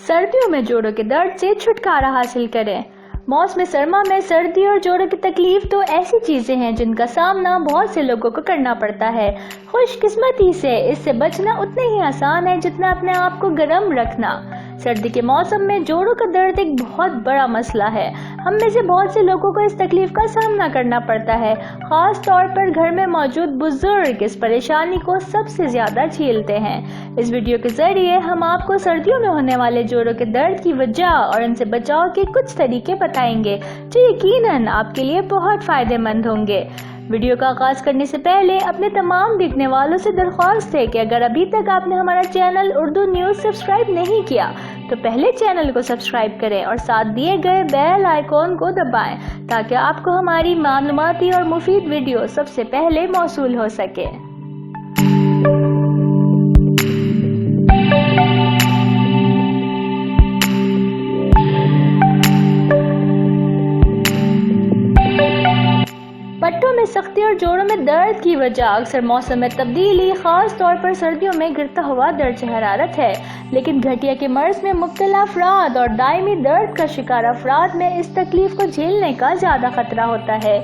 सर्दियों में जोड़ों के दर्द से छुटकारा हासिल करें। मौसम सरमा में सर्दी और जोड़ों की तकलीफ तो ऐसी चीजें हैं जिनका सामना बहुत से लोगों को करना पड़ता है। खुशकिस्मती से इससे बचना उतना ही आसान है जितना अपने आप को गर्म रखना। सर्दी के मौसम में जोड़ों का दर्द एक बहुत बड़ा मसला है। हम में से बहुत से लोगों को इस तकलीफ का सामना करना पड़ता है। खास तौर पर घर में मौजूद बुजुर्ग इस परेशानी को सबसे ज्यादा झेलते हैं। इस वीडियो के जरिए हम आपको सर्दियों में होने वाले जोड़ों के दर्द की वजह और इनसे बचाव के कुछ तरीके बताएंगे जो यकीनन आपके लिए बहुत फायदेमंद होंगे। वीडियो का आगाज करने से पहले अपने तमाम देखने वालों से दरख्वास्त है कि अगर अभी तक आपने हमारा चैनल उर्दू न्यूज सब्सक्राइब नहीं किया तो पहले चैनल को सब्सक्राइब करें और साथ दिए गए बेल आइकॉन को दबाएं ताकि आपको हमारी मालूमाती और मुफीद वीडियो सबसे पहले मौसूल हो सके। पट्टों में सख्ती और जोड़ों में दर्द की वजह अक्सर मौसम में तब्दीली, खास तौर पर सर्दियों में गिरता हुआ दर्ज हरारत है। लेकिन घटिया के मर्ज में मुब्तला अफराद और दायमी दर्द का शिकार अफराद में इस तकलीफ को झेलने का ज्यादा खतरा होता है।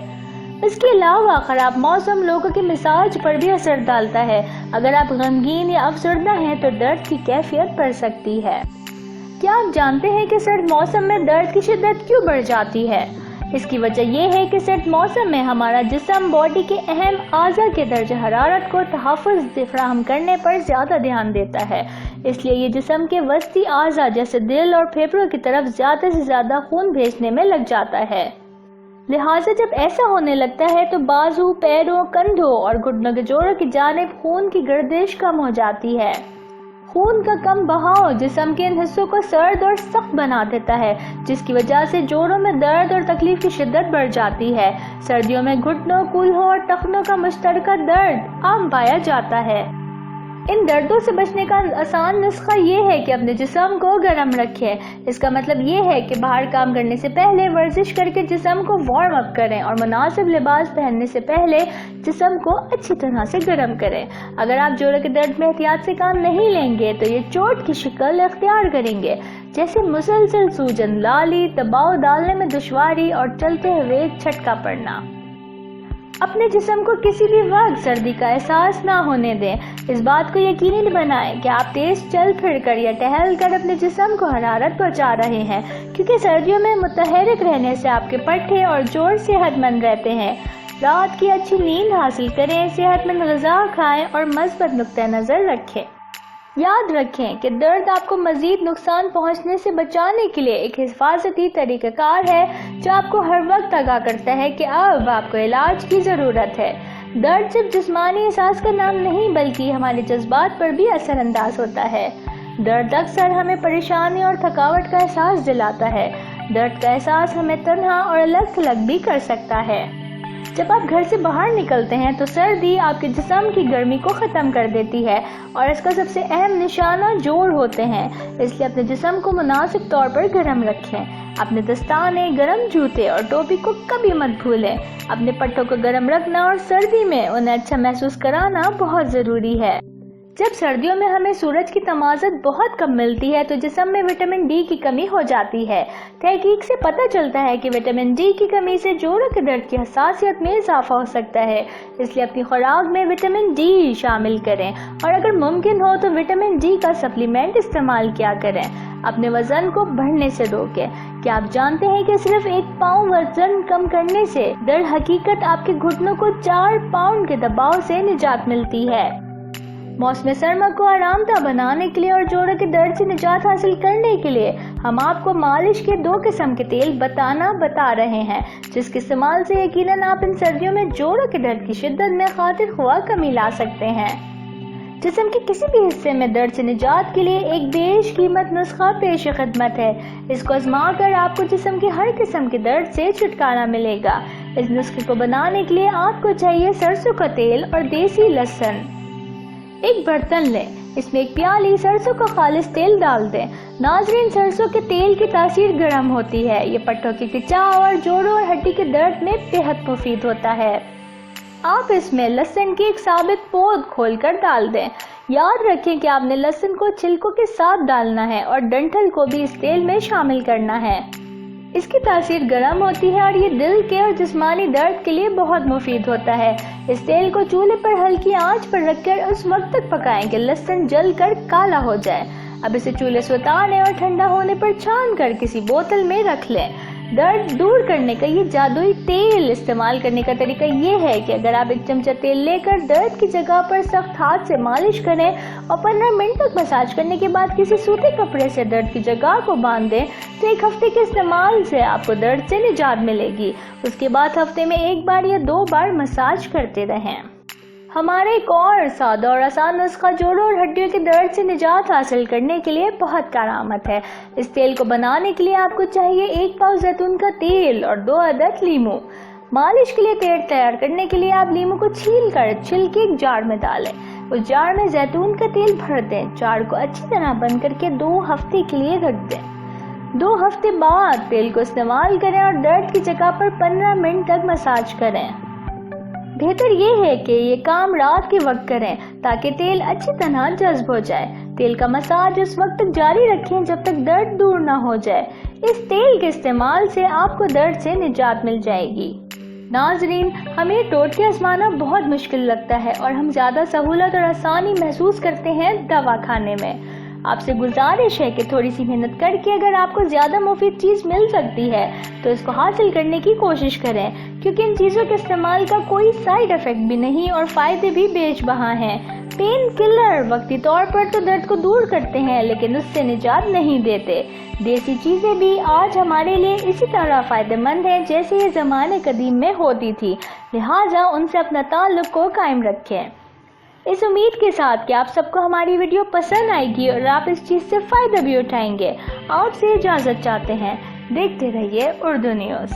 इसके अलावा खराब मौसम लोगों के मिजाज पर भी असर डालता है। अगर आप गमगीन या अफसरदा हैं तो दर्द की कैफियत बढ़ सकती है। क्या आप जानते हैं कि सर्द मौसम में दर्द की शिद्दत क्यों बढ़ जाती है? इसकी वजह यह है कि सर्द मौसम में हमारा जिस्म बॉडी के अहम आज़ा के दर्ज हरारत को तहफ़्फ़ुज़ फराहम करने पर ज्यादा ध्यान देता है। इसलिए ये जिस्म के वस्ती आज़ा जैसे दिल और फेफड़ों की तरफ ज्यादा से ज्यादा खून भेजने में लग जाता है। लिहाजा जब ऐसा होने लगता है तो बाजू, पैरों, कंधों और घुटनों के जोड़ों की जानिब खून की गर्दिश कम हो जाती है। खून का कम बहाव जिस्म के इन हिस्सों को सर्द और सख्त बना देता है, जिसकी वजह से जोड़ों में दर्द और तकलीफ की शिद्दत बढ़ जाती है। सर्दियों में घुटनों, कूल्हों और टखनों का मुश्तरका दर्द आम पाया जाता है। इन दर्दों से बचने का आसान नुस्खा ये है कि अपने जिस्म को गर्म रखें। इसका मतलब ये है कि बाहर काम करने से पहले वर्जिश करके जिस्म को वार्म अप करें और मुनासिब लिबास पहनने से पहले जिस्म को अच्छी तरह से गर्म करें। अगर आप जोड़ों के दर्द में एहतियात से काम नहीं लेंगे तो ये चोट की शिकल इख्तियार करेंगे, जैसे मुसलसल सूजन, लाली, दबाव डालने में दुश्वारी और चलते हुए झटका पड़ना। अपने जिस्म को किसी भी वक्त सर्दी का एहसास ना होने दें। इस बात को यकीनी बनाएं कि आप तेज चल फिर कर या टहल कर अपने जिस्म को हरारत पहुंचा रहे हैं, क्योंकि सर्दियों में मुतहरिक रहने से आपके पट्टे और जोड़ सेहतमंद रहते हैं। रात की अच्छी नींद हासिल करें, सेहतमंद ग़िज़ा खाएं और मज़बूत नुक्ते नज़र रखें। याद रखें कि दर्द आपको मजीद नुकसान पहुंचने से बचाने के लिए एक हिफाजती तरीक़ाकार है जो आपको हर वक्त आगाह करता है कि अब आपको इलाज की ज़रूरत है। दर्द सिर्फ जिस्मानी एहसास का नाम नहीं बल्कि हमारे जज्बात पर भी असरअंदाज होता है। दर्द अक्सर हमें परेशानी और थकावट का एहसास दिलाता है। दर्द का एहसास हमें तन्हा और अलग थलग भी कर सकता है। जब आप घर से बाहर निकलते हैं तो सर्दी आपके जिस्म की गर्मी को ख़त्म कर देती है और इसका सबसे अहम निशाना जोड़ होते हैं। इसलिए अपने जिस्म को मुनासिब तौर पर गर्म रखें। अपने दस्ताने, गर्म जूते और टोपी को कभी मत भूलें। अपने पट्टों को गर्म रखना और सर्दी में उन्हें अच्छा महसूस कराना बहुत ज़रूरी है। जब सर्दियों में हमें सूरज की तमाज़त बहुत कम मिलती है तो जिस्म में विटामिन डी की कमी हो जाती है। तहकीक से पता चलता है कि विटामिन डी की कमी से जोड़ों के दर्द की हसासियत में इजाफा हो सकता है। इसलिए अपनी खुराक में विटामिन डी शामिल करें और अगर मुमकिन हो तो विटामिन डी का सप्लीमेंट इस्तेमाल किया करें। अपने वजन को बढ़ने से रोकें। क्या आप जानते हैं कि सिर्फ 1 पाउंड वजन कम करने से दर हकीकत आपके घुटनों को 4 पाउंड के दबाव से निजात मिलती है। मौसम सरमा को आरामदा बनाने के लिए और जोड़ों के दर्द से निजात हासिल करने के लिए हम आपको मालिश के 2 किस्म के तेल बता रहे हैं, जिसके इस्तेमाल से यकीनन आप इन सर्दियों में जोड़ों के दर्द की शिद्दत में खातिर ख्वाह कमी ला सकते हैं। जिस्म के किसी भी हिस्से में दर्द से निजात के लिए एक बेशकीमत नुस्खा पेश खिदमत है। इसको आजमा कर आपको जिस्म के हर किस्म के दर्द से छुटकारा मिलेगा। इस नुस्खे को बनाने के लिए आपको चाहिए सरसों का तेल और देसी लहसुन। एक बर्तन लें, इसमें 1 प्याली सरसों का खालिस तेल डाल दें। नाज़रीन, सरसों के तेल की तासीर गर्म होती है। ये पट्टों की खिंचाव और जोड़ों और हड्डी के दर्द में बेहद मुफीद होता है। आप इसमें लहसुन की एक साबित पोद खोलकर डाल दें। याद रखें कि आपने लहसुन को छिलकों के साथ डालना है और डंठल को भी इस तेल में शामिल करना है। इसकी तासीर गर्म होती है और ये दिल के और जिस्मानी दर्द के लिए बहुत मुफीद होता है। इस तेल को चूल्हे पर हल्की आंच पर रखकर उस वक्त तक पकाएं कि लहसुन जल कर काला हो जाए। अब इसे चूल्हे से उतारें और ठंडा होने पर छान कर किसी बोतल में रख लें। दर्द दूर करने का ये जादुई तेल इस्तेमाल करने का तरीका ये है कि अगर आप 1 चमचा तेल लेकर दर्द की जगह पर सख्त हाथ से मालिश करें और 15 मिनट तक मसाज करने के बाद किसी सूखे कपड़े से दर्द की जगह को बांध दें तो 1 हफ्ते के इस्तेमाल से आपको दर्द से निजात मिलेगी। उसके बाद हफ्ते में 1 बार या 2 बार मसाज करते रहें। हमारा एक और सादा और आसान नुस्खा जोड़ों और हड्डियों के दर्द से निजात हासिल करने के लिए बहुत कारआमद है। इस तेल को बनाने के लिए आपको चाहिए 1 पाव जैतून का तेल और 2 अदद लीमू। मालिश के लिए तेल तैयार करने के लिए आप लीमू को छील कर छिलके एक जार में डालें। उस जार में जैतून का तेल भर दें। जार को अच्छी तरह बंद करके 2 हफ्ते के लिए रख दें। 2 हफ्ते बाद तेल को इस्तेमाल करें और दर्द की जगह पर 15 मिनट तक मसाज करें। बेहतर ये है कि ये काम रात के वक्त करें ताकि तेल अच्छी तरह जज्ब हो जाए। तेल का मसाज उस वक्त तक जारी रखें जब तक दर्द दूर ना हो जाए। इस तेल के इस्तेमाल से आपको दर्द से निजात मिल जाएगी। नाजरीन, हमें टोटके आजमाना बहुत मुश्किल लगता है और हम ज्यादा सहूलत और आसानी महसूस करते हैं दवा खाने में। आपसे गुजारिश है कि थोड़ी सी मेहनत करके अगर आपको ज्यादा मुफीद चीज मिल सकती है तो इसको हासिल करने की कोशिश करें, क्योंकि इन चीजों के इस्तेमाल का कोई साइड इफेक्ट भी नहीं और फायदे भी बेशबहा हैं। पेन किलर वक्ती तौर पर तो दर्द को दूर करते हैं लेकिन उससे निजात नहीं देते। देसी चीजें भी आज हमारे लिए इसी तरह फायदेमंद हैं जैसे ये जमाने कदीम में होती थी, लिहाजा उनसे अपना ताल्लुक को कायम रखें। इस उम्मीद के साथ कि आप सबको हमारी वीडियो पसंद आएगी और आप इस चीज से फायदा भी उठाएंगे, आपसे इजाजत चाहते हैं। देखते रहिए उर्दू न्यूज़।